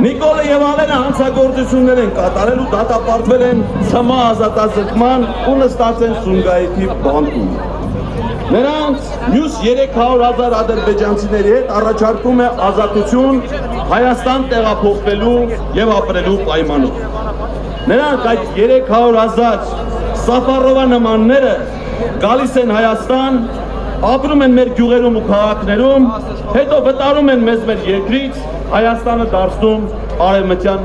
Նիկոլը եւ Ալենը հանցագործություններ են կատարել ու դատապարտվել են ՑՄ ազատազրկման ու նստած են Սումգայիթի բանտում։ Նրանց մյուս 300,000 ադրբեջանցիների հետ առաջարկում է ազատություն Հայաստան տեղափոխվելու եւ ապրելու պայմանով։ Նրանք այդ 300,000 Սաֆարովա նմանները գալիս են Հայաստան, ապրում են մեր գյուղերում ու քաղաքներում, հետո վտարում են մեզ մեր երկրից, Հայաստանը դարձնում արևմտյան